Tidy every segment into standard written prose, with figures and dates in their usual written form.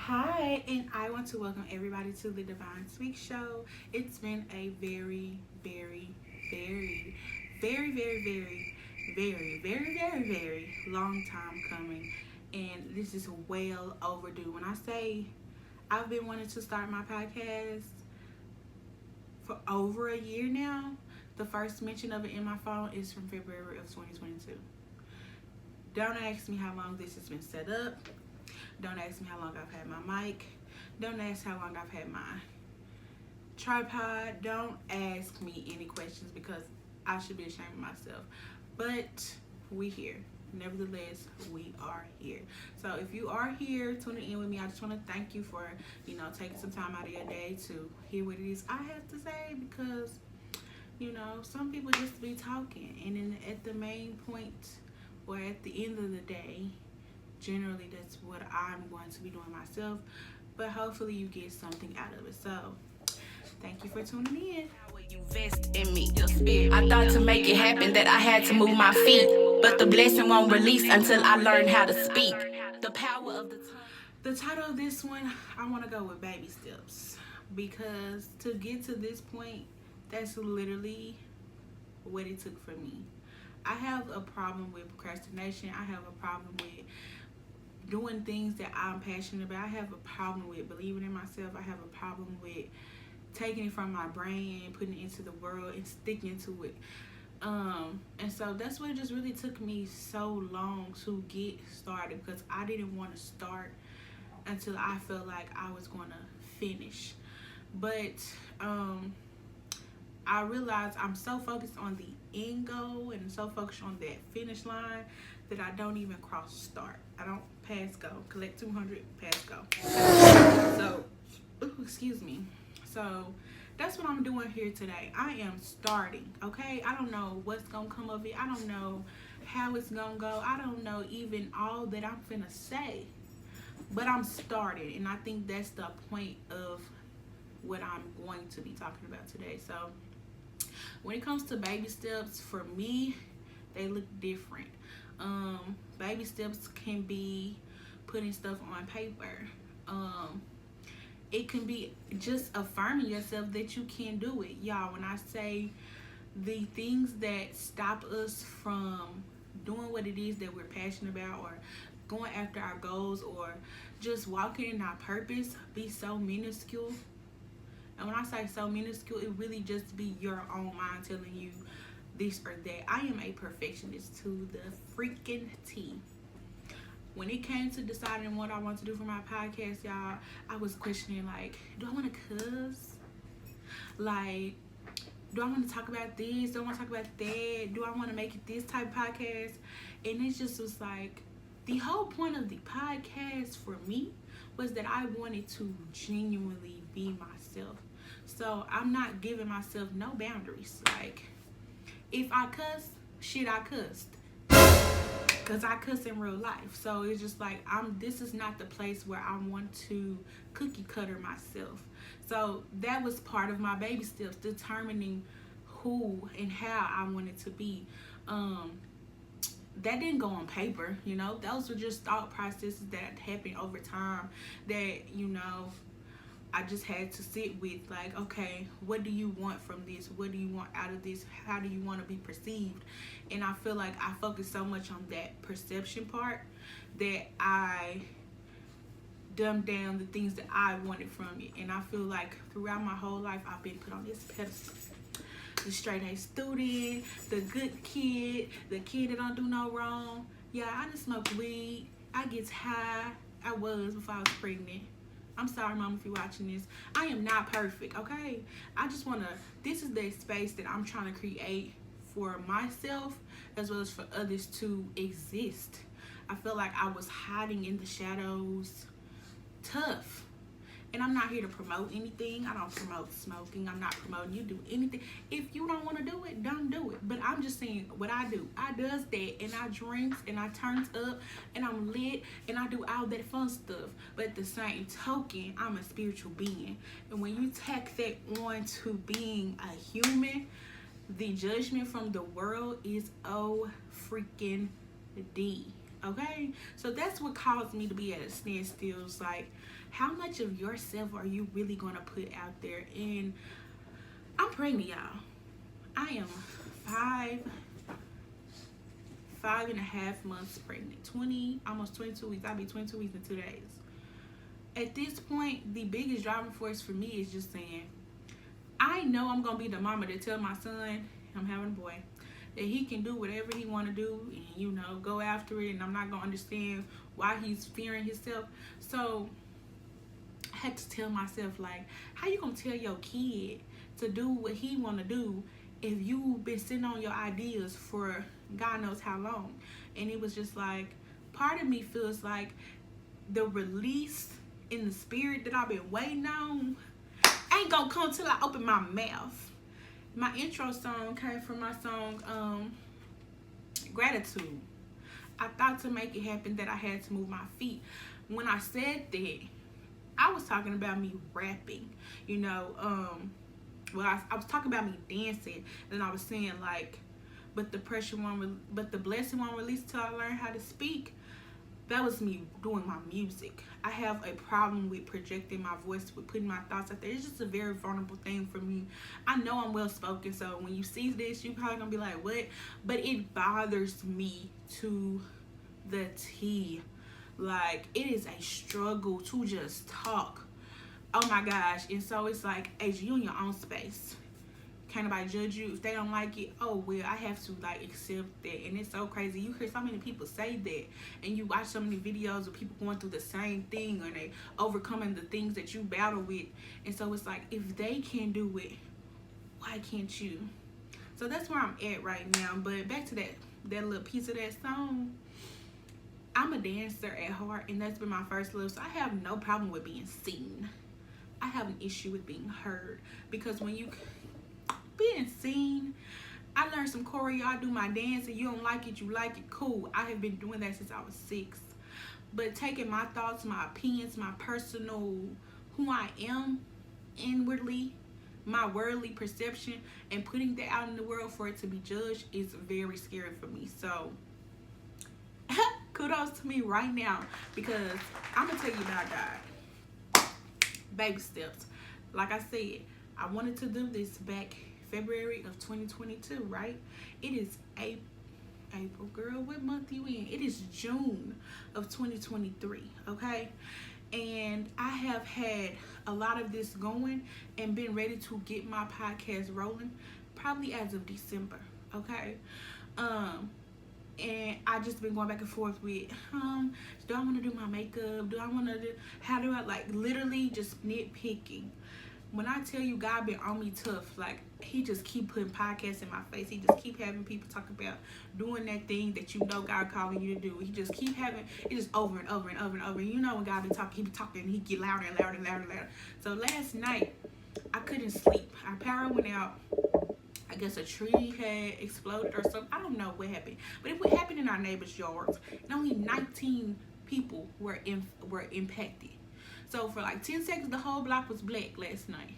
Hi, and I want to welcome everybody to the Divine Speak Show. It's been a very long time coming, and this is well overdue. When I say I've been wanting to start my podcast for over a year now, the first mention of it in my phone is from February of 2022. Don't ask me how long this has been set up. Don't ask me how long I've had my mic. Don't ask how long I've had my tripod. Don't ask me any questions because I should be ashamed of myself. But we here. Nevertheless, we are here. So if you are here tuning in with me, I just want to thank you for, taking some time out of your day to hear what it is I have to say because, some people just be talking. And then at the main point or at the end of the day, generally that's what I'm going to be doing myself, but hopefully you get something out of it. So thank you for tuning in. You invest in me. I thought to make it happen that I had to move my feet, but the blessing won't release until I learn how to speak. The power of the tongue. The title of this one, I want to go with baby steps because to get to this point, that's literally what it took for me. I have a problem with procrastination. I have a problem with doing things that I'm passionate about. I have a problem with believing in myself. I have a problem with taking it from my brain and putting it into the world and sticking to it. And so that's what it just really took me so long to get started because I didn't want to start until I felt like I was going to finish. But I realized I'm so focused on the end goal and so focused on that finish line that I don't even cross start. I don't pass go. Collect 200, pass go. So, excuse me. So, that's what I'm doing here today. I am starting, okay? I don't know what's going to come of it. I don't know how it's going to go. I don't know even all that I'm finna say. But I'm starting, and I think that's the point of what I'm going to be talking about today. So, when it comes to baby steps, for me, they look different. Baby steps can be putting stuff on paper. It can be just affirming yourself that you can do it. Y'all, when I say the things that stop us from doing what it is that we're passionate about or going after our goals or just walking in our purpose be so minuscule. And when I say so minuscule, it really just be your own mind telling you this or that. I am a perfectionist to the freaking T. When it came to deciding what I want to do for my podcast, y'all, I was questioning, like, do I want to cuss? Like, do I want to talk about this? Do I want to talk about that? Do I want to make it this type of podcast? And it just was like, the whole point of the podcast for me was that I wanted to genuinely be myself. So I'm not giving myself no boundaries. Like, if I cuss, shit, I cussed. Because I cuss in real life. So it's just like, this is not the place where I want to cookie cutter myself. So that was part of my baby steps, determining who and how I wanted to be. That didn't go on paper, those were just thought processes that happened over time that, I just had to sit with, like, okay, what do you want from this? What do you want out of this? How do you want to be perceived? And I feel like I focused so much on that perception part that I dumbed down the things that I wanted from it. And I feel like throughout my whole life, I've been put on this pedestal. The straight A student, the good kid, the kid that don't do no wrong. Yeah, I just smoke weed. I get high. I was before I was pregnant. I'm sorry, Mom, if you're watching this. I am not perfect, okay? I just want to, this is the space that I'm trying to create for myself as well as for others to exist. I feel like I was hiding in the shadows. Tough. And I'm not here to promote anything. I don't promote smoking. I'm not promoting you do anything. If you don't want to do it, don't do it. But I'm just saying what I do. I does that, and I drinks, and I turns up, and I'm lit, and I do all that fun stuff. But at the same token, I'm a spiritual being. And when you tack that on to being a human, the judgment from the world is oh freaking D. Okay, so that's what caused me to be at a standstill. It's like, how much of yourself are you really going to put out there? And I'm pregnant, y'all. I am five and a half months pregnant. 22 weeks. I'll be 22 weeks in 2 days. At this point, the biggest driving force for me is just saying, I know I'm going to be the mama to tell my son, I'm having a boy, that he can do whatever he want to do and, go after it. And I'm not going to understand why he's fearing himself. So I had to tell myself, like, how you going to tell your kid to do what he want to do if you've been sitting on your ideas for God knows how long? And it was just like, part of me feels like the release in the spirit that I've been waiting on ain't gonna come till I open my mouth. My intro song came from my song Gratitude. I thought to make it happen that I had to move my feet. When I said that, I was talking about me rapping, well, I was talking about me dancing, and I was saying, like, but the blessing won't release till I learn how to speak. That was me doing my music. I have a problem with projecting my voice, with putting my thoughts out there. It's just a very vulnerable thing for me. I know I'm well spoken, so when you see this, you probably gonna be like, what? But it bothers me to the T. Like, it is a struggle to just talk. Oh my gosh. And so it's like, Asia, you in your own space. Can't nobody judge you. If they don't like it, oh well, I have to like accept that. And it's so crazy. You hear so many people say that, and you watch so many videos of people going through the same thing, or they overcoming the things that you battle with. And so it's like, if they can do it, why can't you? So that's where I'm at right now. But back to that little piece of that song. I'm a dancer at heart, and that's been my first love. So I have no problem with being seen. I have an issue with being heard, because when you being seen, I learned some choreo. I do my dance, and you don't like it, you like it, cool. I have been doing that since I was 6. But taking my thoughts, my opinions, my personal, who I am inwardly, my worldly perception, and putting that out in the world for it to be judged is very scary for me. So kudos to me right now, because I'm gonna tell you about God. Baby steps. Like I said, I wanted to do this back February of 2022, right? It is April, girl. What month you in? It is June of 2023, okay? And I have had a lot of this going and been ready to get my podcast rolling probably as of December, okay? And I just been going back and forth with, do I want to do my makeup? Do I want to do, how do I, like, literally just nitpicking. When I tell you God been on me tough, like, he just keep putting podcasts in my face. He just keep having people talk about doing that thing that you know God calling you to do. He just keep having it, just over and over and over and over. You know, when God been talking, he be talking, and he get louder and louder and louder and louder. So last night, I couldn't sleep. Our power went out. I guess a tree had exploded or something. I don't know what happened, but it happened in our neighbor's yards, and only 19 people were impacted. So for like 10 seconds, the whole block was black last night.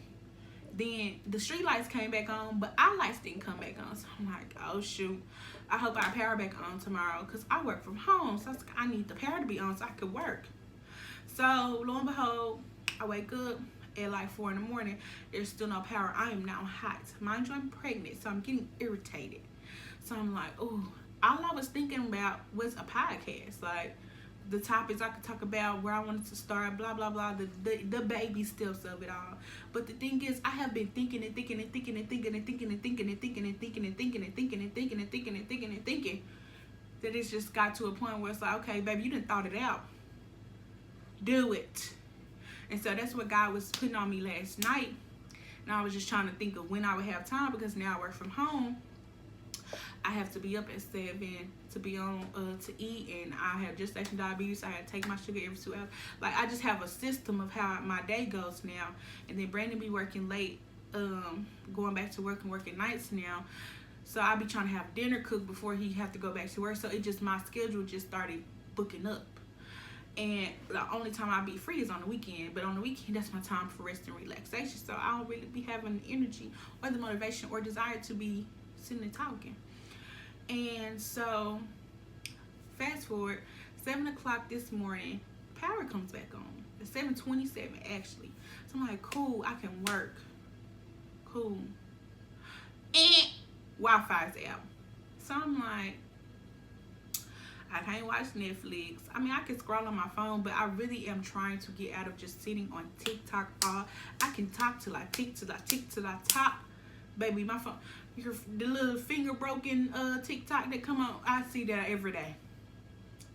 Then the street lights came back on, but our lights didn't come back on. So I'm like, oh shoot, I hope our power back on tomorrow, because I work from home, so I need the power to be on so I could work. So lo and behold, I wake up at like 4 in the morning. There's still no power. I am now hot. Mind you, I'm pregnant, so I'm getting irritated. So I'm like, oh, all I was thinking about was a podcast, like the topics I could talk about, where I wanted to start, blah blah blah, the baby steps of it all. But the thing is, I have been thinking and thinking and thinking and thinking and thinking and thinking and thinking and thinking and thinking and thinking and thinking and thinking and thinking and thinking that it's just got to a point where it's like, okay, baby, you done thought it out. Do it. And so that's what God was putting on me last night. And I was just trying to think of when I would have time, because now I work from home. I have to be up at 7 to be on to eat, and I have gestation diabetes. So I had to take my sugar every 2 hours. Like, I just have a system of how my day goes now. And then Brandon be working late, going back to work and working nights now. So I be trying to have dinner cooked before he have to go back to work. So it just, my schedule just started booking up. And the only time I be free is on the weekend. But on the weekend, that's my time for rest and relaxation. So I don't really be having the energy or the motivation or desire to be sitting and talking. And so Fast forward, 7 o'clock this morning, power comes back on. It's 7:27 actually. So I'm like, cool, I can work. Cool. And Wi-Fi's out. So I'm like, I can't watch Netflix. I mean, I can scroll on my phone, but I really am trying to get out of just sitting on TikTok. I can talk till I tick, till I tick, till I talk. Baby, my phone, the little finger broken TikTok that come on, I see that every day.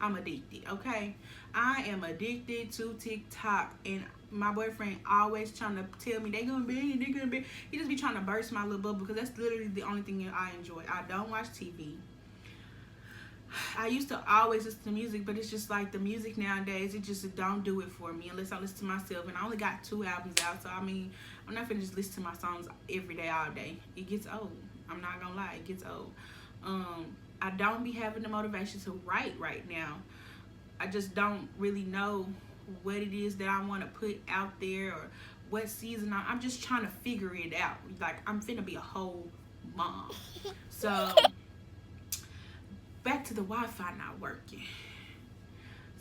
I'm addicted, okay? I am addicted to TikTok, and my boyfriend always trying to tell me they gonna be. He just be trying to burst my little bubble because that's literally the only thing that I enjoy. I don't watch TV. I used to always listen to music, but it's just like the music nowadays, it just don't do it for me unless I listen to myself. And I only got 2 albums out, so I mean, I'm not gonna just listen to my songs every day, all day. It gets old. I'm not gonna lie, it gets old. I don't be having the motivation to write right now. I just don't really know what it is that I want to put out there or what season I'm just trying to figure it out. Like, I'm finna be a whole mom. So back to the Wi-Fi not working.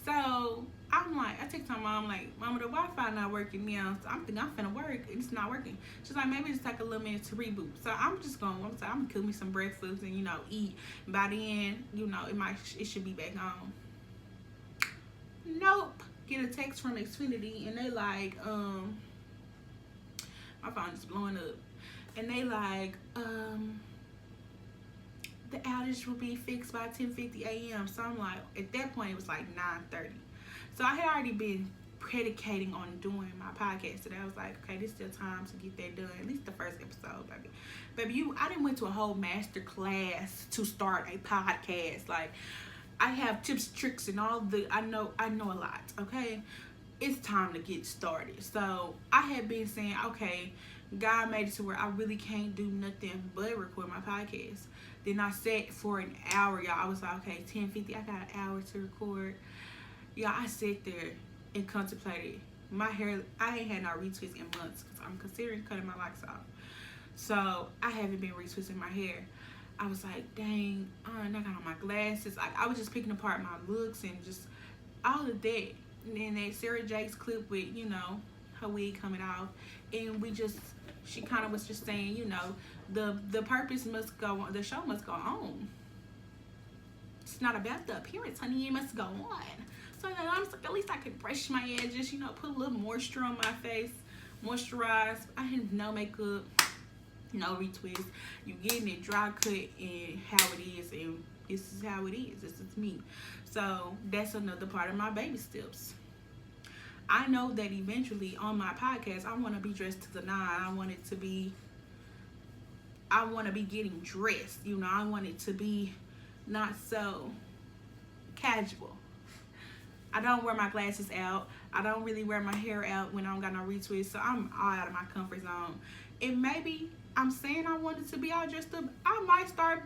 So I'm like, I text my mom like, Mama, the Wi-Fi not working now. So I'm thinking I'm finna work. It's not working. She's like, maybe just take a little minute to reboot. So I'm gonna cook me some breakfast and, you know, eat. By then, you know, it should be back on. Nope. Get a text from Xfinity and they like, my phone is blowing up. And they like, the outage will be fixed by 10:50 a.m. So I'm like, at that point it was like 9:30. So I had already been predicating on doing my podcast today. I was like, okay, this is still time to get that done. At least the first episode, baby. Baby, I didn't went to a whole master class to start a podcast. Like, I have tips, tricks, and all I know a lot, okay? It's time to get started. So I had been saying, okay, God made it to where I really can't do nothing but record my podcast. Then I sat for an hour, y'all. I was like, okay, 10:50, I got an hour to record. Y'all, I sat there and contemplated. My hair, I ain't had no retwist in months because I'm considering cutting my locks off. So I haven't been retwisting my hair. I was like, dang, I got on my glasses. I was just picking apart my looks and just all of that. And then that Sarah Jakes clip with, you know, her wig coming off. And she kind of was just saying, you know, the purpose must go on, the show must go on. It's not about the appearance, honey, it must go on. So I was like, at least I could brush my edges, you know, put a little moisture on my face, moisturize. I had no makeup, no retwist. You getting it dry cut and how it is, and this is how it is. This is me. So that's another part of my baby steps. I know that eventually on my podcast, I want to be dressed to the nine. I want to be getting dressed. You know, I want it to be not so casual. I don't wear my glasses out. I don't really wear my hair out when I don't got no retwist. So I'm all out of my comfort zone. And maybe I'm saying I wanted to be all dressed up.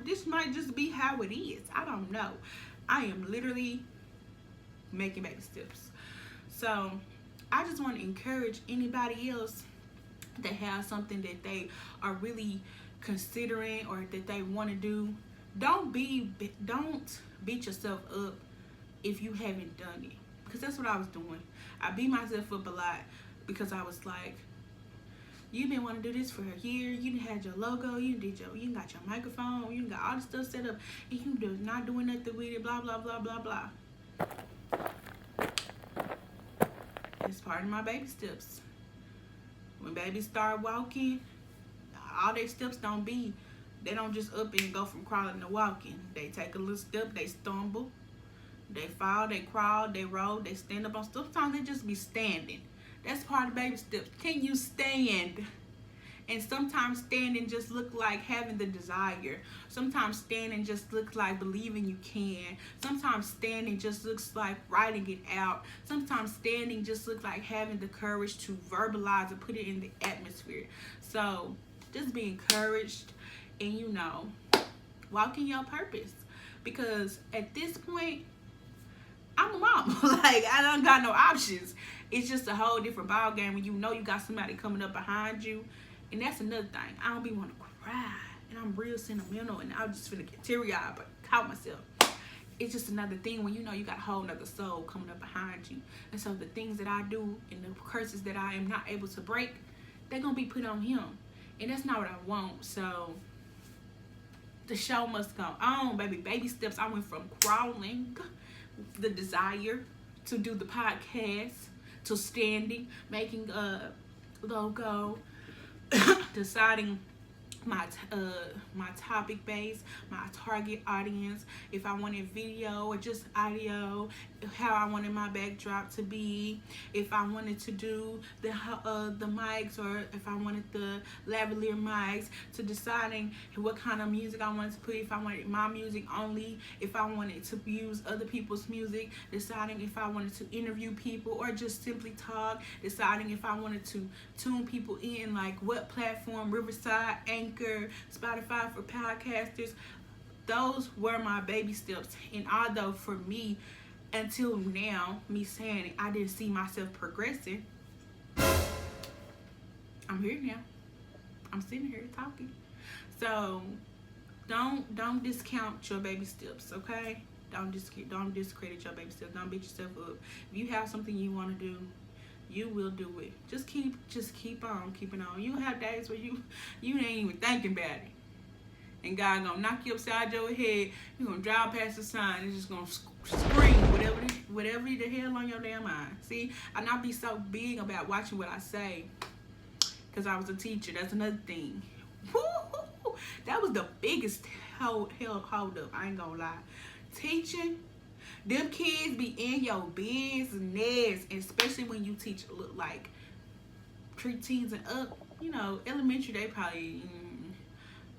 This might just be how it is. I don't know. I am literally making baby steps. So I just want to encourage anybody else that has something that they are really considering or that they want to do. Don't beat yourself up if you haven't done it, because that's what I was doing. I beat myself up a lot because I was like, you've been wanting to do this for a year. You had your logo, you got your microphone, you got all the stuff set up, and you not doing nothing with it, blah blah blah blah blah. It's part of my baby steps. When babies start walking, all their steps they don't just up and go from crawling to walking. They take a little step, they stumble, they fall, they crawl, they roll, they stand up on stuff. Sometimes they just be standing. That's part of baby steps. Can you stand? And sometimes standing just look like having the desire. Sometimes standing just looks like believing you can. Sometimes standing just looks like writing it out. Sometimes standing just looks like having the courage to verbalize and put it in the atmosphere. So just be encouraged and, you know, walk in your purpose. Because at this point, I'm a mom. Like, I don't got no options. It's just a whole different ball game when you know you got somebody coming up behind you. And that's another thing. I don't be want to cry. And I'm real sentimental. And I was just finna get teary-eyed, but caught myself. it's just another thing when you know you got a whole nother soul coming up behind you. And so the things that I do and the curses that I am not able to break, they're gonna be put on him. And that's not what I want. So the show must go on, baby. Baby steps. I went from crawling, the desire to do the podcast, to standing, making a logo, deciding my topic base, my target audience, if I wanted video or just audio, how I wanted my backdrop to be, if I wanted to do the mics, or if I wanted the lavalier mics, to deciding what kind of music I wanted to put, if I wanted my music only, if I wanted to use other people's music, deciding if I wanted to interview people or just simply talk, deciding if I wanted to tune people in, like what platform, Riverside, Anchor, Spotify for podcasters. Those were my baby steps. And although for me, until now, me saying it, I didn't see myself progressing, I'm here now. I'm sitting here talking. So don't discount your baby steps, okay? Don't discredit your baby steps. Don't beat yourself up. If you have something you want to do, you will do it. Just keep on keeping on. You have days where you ain't even thinking about it, and God gonna knock you upside your head. You gonna drive past the sign and just gonna scream whatever the hell on your damn mind. See, I not be so big about watching what I say, cause I was a teacher. That's another thing. Woo-hoo! That was the biggest hold up. I ain't gonna lie. Teaching. Them kids be in your business, especially when you teach look like preteens and up. You know, elementary they probably.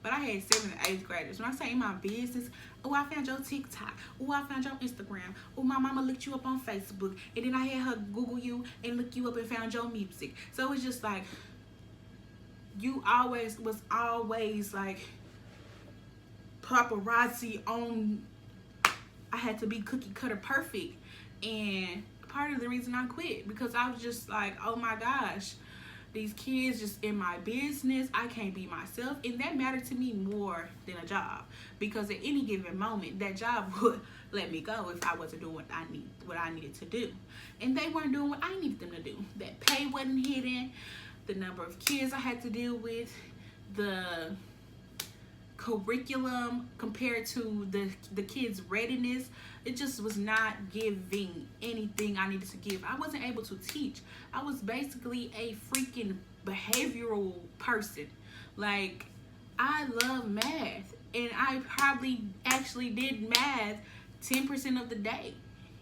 But I had 7th and 8th graders. When I say in my business, oh, I found your TikTok. Oh, I found your Instagram. Oh, my mama looked you up on Facebook, and then I had her Google you and look you up and found your music. So it's just like you was always like paparazzi on. I had to be cookie cutter perfect, and part of the reason I quit, because I was just like, oh my gosh, these kids just in my business, I can't be myself. And that mattered to me more than a job, because at any given moment that job would let me go if I wasn't doing what I needed to do. And they weren't doing what I needed them to do. That pay wasn't hitting, the number of kids I had to deal with, the curriculum compared to the kids' readiness, it just was not giving anything I needed to give. I wasn't able to teach. I was basically a freaking behavioral person. Like, I love math, and I probably actually did math 10% of the day.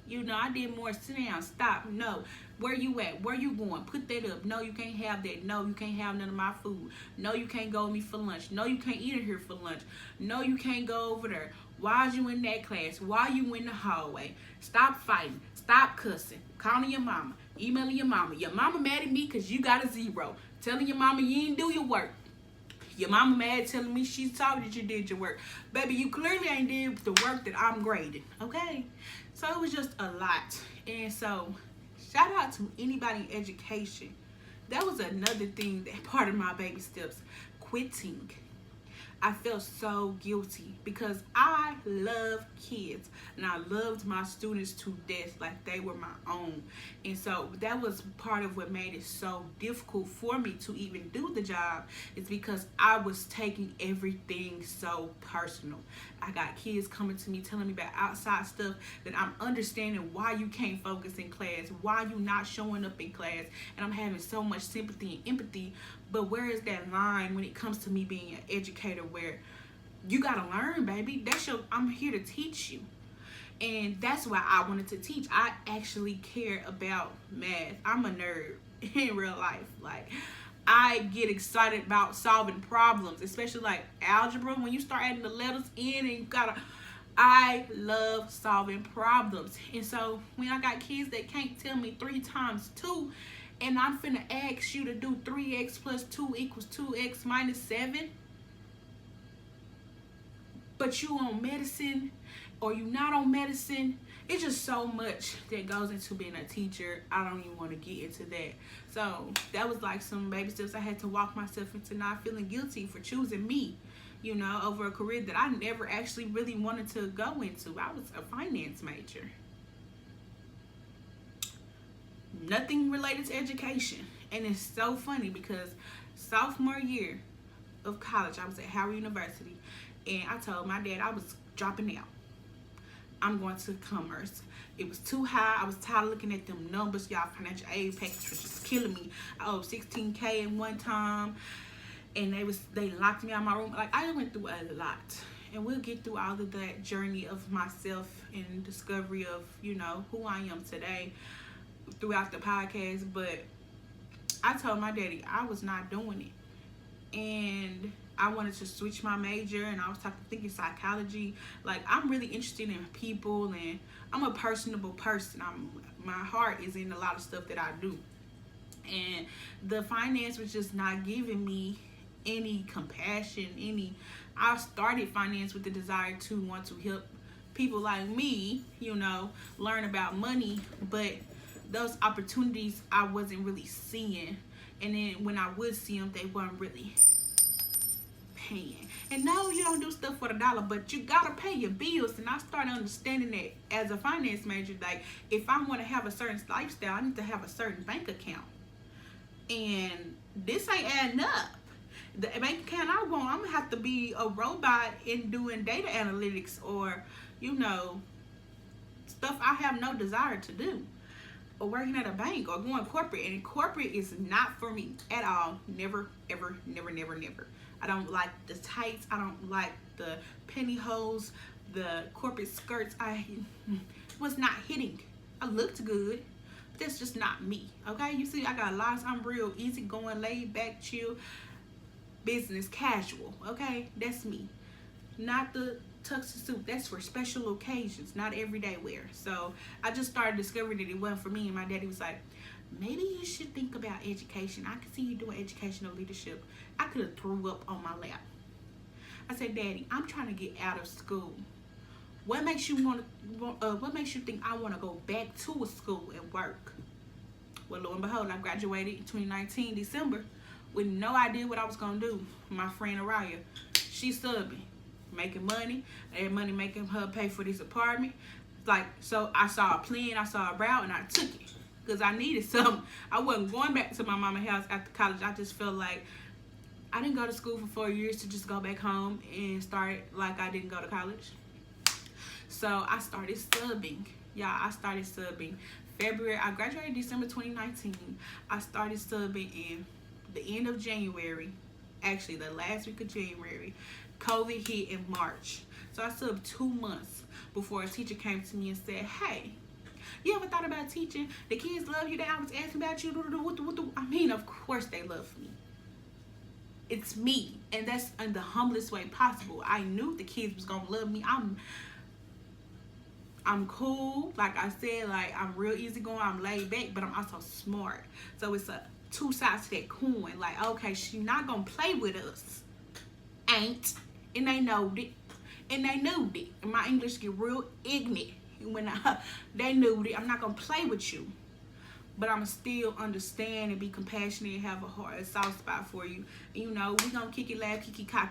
You know, I did more sit down, stop, no. Where you at? Where you going? Put that up. No, you can't have that. No, you can't have none of my food. No, you can't go with me for lunch. No, you can't eat in here for lunch. No, you can't go over there. Why is you in that class? Why are you in the hallway? Stop fighting. Stop cussing. Calling your mama. Emailing your mama. Your mama mad at me because you got a 0. Telling your mama you didn't do your work. Your mama mad telling me she's sorry that you did your work. Baby, you clearly ain't did the work that I'm grading. Okay? So it was just a lot. And so shout out to anybody in education. That was another thing, that part of my baby steps, quitting. I felt so guilty because I love kids and I loved my students to death, like they were my own. And so that was part of what made it so difficult for me to even do the job, is because I was taking everything so personal. I got kids coming to me telling me about outside stuff that I'm understanding why you can't focus in class, why you not showing up in class, and I'm having so much sympathy and empathy. But where is that line when it comes to me being an educator, where you gotta learn, baby? I'm here to teach you. And that's why I wanted to teach. I actually care about math. I'm a nerd in real life. Like, I get excited about solving problems, especially like algebra. When you start adding the letters in and I love solving problems. And so when I got kids that can't tell me 3 times 2, and I'm finna ask you to do 3x plus 2 equals 2x minus 7, but you on medicine or you not on medicine, it's just so much that goes into being a teacher. I don't even want to get into that. So that was like some baby steps I had to walk myself into, not feeling guilty for choosing me. you know, over a career that I never actually really wanted to go into. I was a finance major. Nothing related to education. And it's so funny because sophomore year of college, I was at Howard University, and I told my dad I was dropping out. I'm going to commerce. It was too high. I was tired of looking at them numbers. Y'all, financial aid package was just killing me. I owed $16K in one time, and they locked me out of my room. Like, I went through a lot, and we'll get through all of that journey of myself and discovery of, you know, who I am today throughout the podcast. But I told my daddy I was not doing it, and I wanted to switch my major, and I was thinking psychology. Like, I'm really interested in people, and I'm a personable person. My heart is in a lot of stuff that I do, and the finance was just not giving me any compassion. I started finance with the desire to want to help people like me, you know, learn about money, but those opportunities I wasn't really seeing, and then when I would see them, they weren't really paying. And no, you don't do stuff for the dollar, but you gotta pay your bills. And I started understanding that as a finance major, like, if I want to have a certain lifestyle, I need to have a certain bank account, and this ain't adding up. The bank account I want, I'm gonna have to be a robot in doing data analytics, or, you know, stuff I have no desire to do, or working at a bank, or going corporate. And corporate is not for me at all. Never, ever, never, never, never. I don't like the tights. I don't like the pantyhose, the corporate skirts. I was not hitting. I looked good, but that's just not me. Okay, you see, I got a lot of, I'm real easy going, laid back, chill, business casual. Okay, that's me. Not the tux suit. That's for special occasions, not everyday wear. So I just started discovering that it wasn't for me, and my daddy was like, maybe you should think about education. I could see you doing educational leadership. I could have threw up on my lap. I said, Daddy, I'm trying to get out of school. What makes you what makes you think I want to go back to a school and work? Well, lo and behold, I graduated in 2019 December with no idea what I was gonna do. My friend Araya, she's subbing, making money. I had money making her pay for this apartment. Like, so I saw a plan, I saw a route, and I took it because I needed something. I wasn't going back to my mama's house after college. I just felt like I didn't go to school for 4 years to just go back home and start like I didn't go to college. So I started subbing. Yeah, I started subbing. February, I graduated December 2019. I started subbing in the end of January. Actually, the last week of January. COVID hit in March. So I subbed 2 months before a teacher came to me and said, hey, you ever thought about teaching? The kids love you. That I was asking about you. I mean, of course they love me. It's me, and that's in the humblest way possible. I knew the kids was gonna love me. I'm cool, like I said, like I'm real easygoing, I'm laid back, but I'm also smart. So it's a two sides to that coin. Like, okay, she not gonna play with us, ain't, and they knowed it, and they knew it. And my English get real ignorant when they knew it. I'm not gonna play with you, but I'ma still understand and be compassionate and have a heart, a soft spot for you. And, you know, we gonna kick it, laugh, kiki, ka.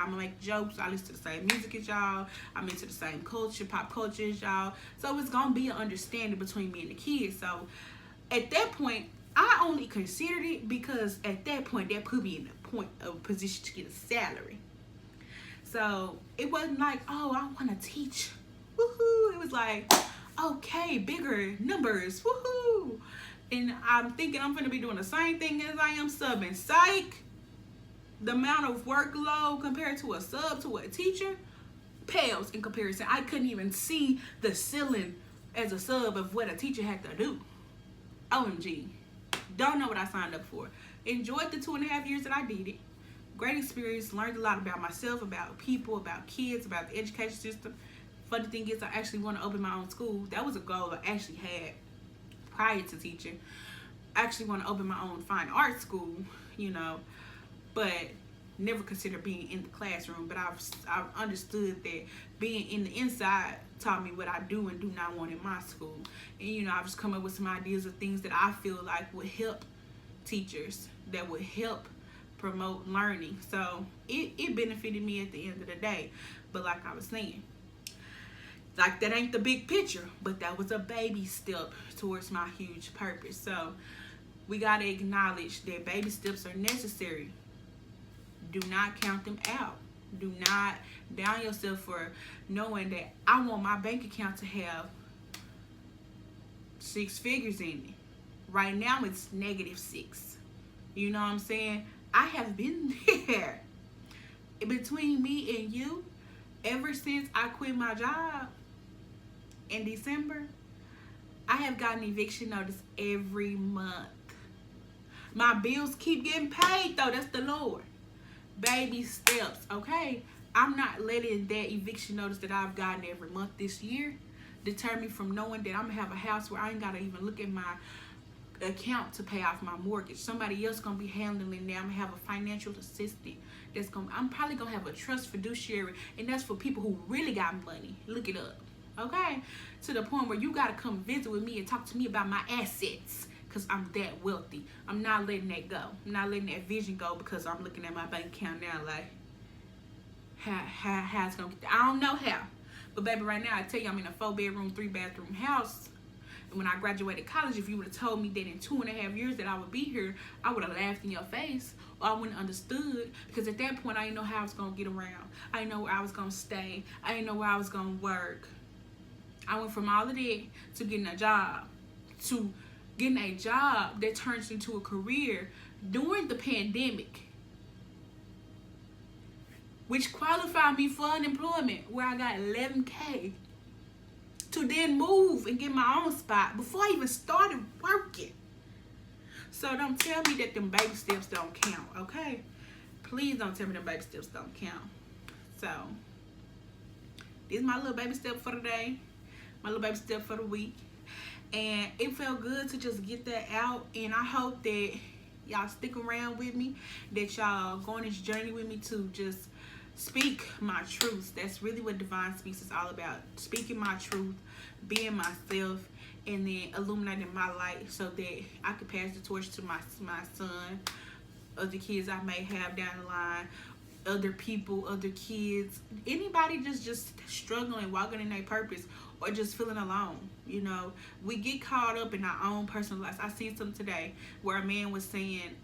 I'ma make jokes. I listen to the same music as y'all. I'm into the same culture, pop culture as y'all. So it's gonna be an understanding between me and the kids. So at that point, I only considered it because at that point, that put me in a point of position to get a salary. So it wasn't like, oh, I wanna teach. Woohoo! It was like, okay, bigger numbers. Woohoo! And I'm thinking I'm going to be doing the same thing as I am subbing. Psych! The amount of workload compared to a sub to a teacher pales in comparison. I couldn't even see the ceiling as a sub of what a teacher had to do. OMG. Don't know what I signed up for. Enjoyed the 2.5 years that I did it. Great experience. Learned a lot about myself, about people, about kids, about the education system. Funny thing is, I actually want to open my own school. That was a goal I actually had prior to teaching. I actually want to open my own fine art school, you know, but never considered being in the classroom. But I've understood that being in the inside taught me what I do and do not want in my school. And, you know, I've just come up with some ideas of things that I feel like would help teachers, that would help promote learning. So it benefited me at the end of the day. But like I was saying, like that ain't the big picture, but that was a baby step towards my huge purpose. So we got to acknowledge that baby steps are necessary. Do not count them out. Do not down yourself for knowing that I want my bank account to have 6 figures in it. Right now it's -6. You know what I'm saying? I have been there. Between me and you, ever since I quit my job in December, I have gotten eviction notice every month. My bills keep getting paid though. That's the Lord. Baby steps, okay? I'm not letting that eviction notice that I've gotten every month this year deter me from knowing that I'm gonna have a house where I ain't gotta even look at my account to pay off my mortgage. Somebody else gonna be handling that. I'm gonna have a financial assistant that's gonna, I'm probably gonna have a trust fiduciary, and that's for people who really got money. Look it up, okay? To the point where you gotta come visit with me and talk to me about my assets, because I'm that wealthy. I'm not letting that go. I'm not letting that vision go, because I'm looking at my bank account now like, how it's gonna get there. I don't know how. But baby, right now, I tell you, I'm in a 4-bedroom, 3-bathroom house. And when I graduated college, if you would have told me that in 2.5 years that I would be here, I would have laughed in your face, or I wouldn't have understood, because at that point, I didn't know how I was gonna get around. I didn't know where I was gonna stay. I didn't know where I was gonna work. I went from all of that to getting a job, to getting a job that turns into a career during the pandemic, which qualified me for unemployment, where I got $11K, to then move and get my own spot before I even started working. So don't tell me that them baby steps don't count, okay? Please don't tell me them baby steps don't count. So this is my little baby step for the day, my little baby step for the week. And it felt good to just get that out. And I hope that y'all stick around with me, that y'all go on this journey with me to just speak my truths. That's really what Divine Speaks is all about. Speaking my truth, being myself, and then illuminating my light so that I could pass the torch to my son, other kids I may have down the line, other people, other kids, anybody just struggling, walking in their purpose, or just feeling alone. You know, we get caught up in our own personal lives. I seen something today where a man was saying,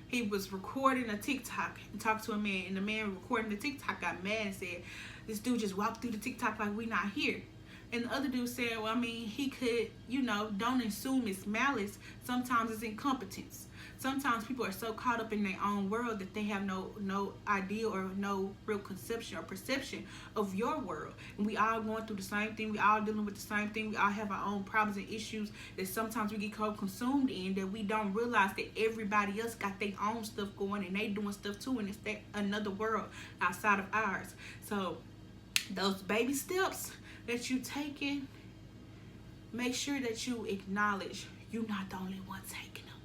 he was recording a TikTok and talked to a man, and the man recording the TikTok got mad and said, this dude just walked through the TikTok like we not here. And the other dude said, well, I mean, he could, you know, don't assume it's malice. Sometimes it's incompetence. Sometimes people are so caught up in their own world that they have no idea or no real conception or perception of your world. And we all going through the same thing. We all dealing with the same thing. We all have our own problems and issues that sometimes we get consumed in, that we don't realize that everybody else got their own stuff going and they doing stuff too, and it's another world outside of ours. So those baby steps that you taking, make sure that you acknowledge you're not the only one taking them.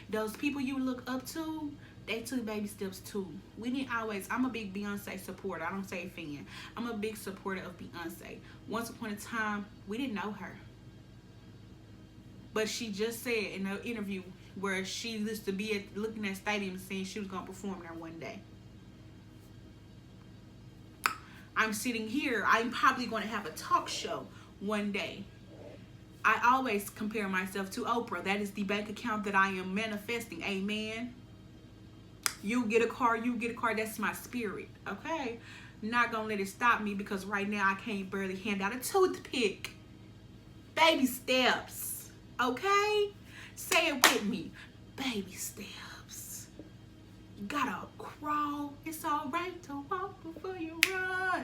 Those people you look up to, they took baby steps too. We didn't always, I'm a big Beyonce supporter. I don't say fan. I'm a big supporter of Beyonce. Once upon a time, we didn't know her. But she just said in an interview where she used to be looking at stadiums saying she was going to perform there one day. I'm sitting here, I'm probably going to have a talk show one day. I always compare myself to Oprah. That is the bank account that I am manifesting. Amen. You get a car, that's my spirit. Okay? Not going to let it stop me, because right now I can't barely hand out a toothpick. Baby steps. Okay? Say it with me. Baby steps. You gotta crawl. It's alright to walk before you run.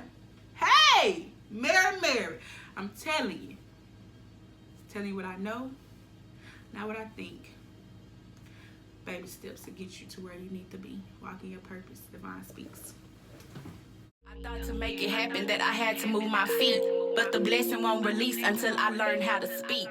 Hey! Mary. I'm telling you. Telling you what I know, not what I think. Baby steps to get you to where you need to be. Walking your purpose. Divine Speaks. I thought to make it happen that I had to move my feet, but the blessing won't release until I learn how to speak.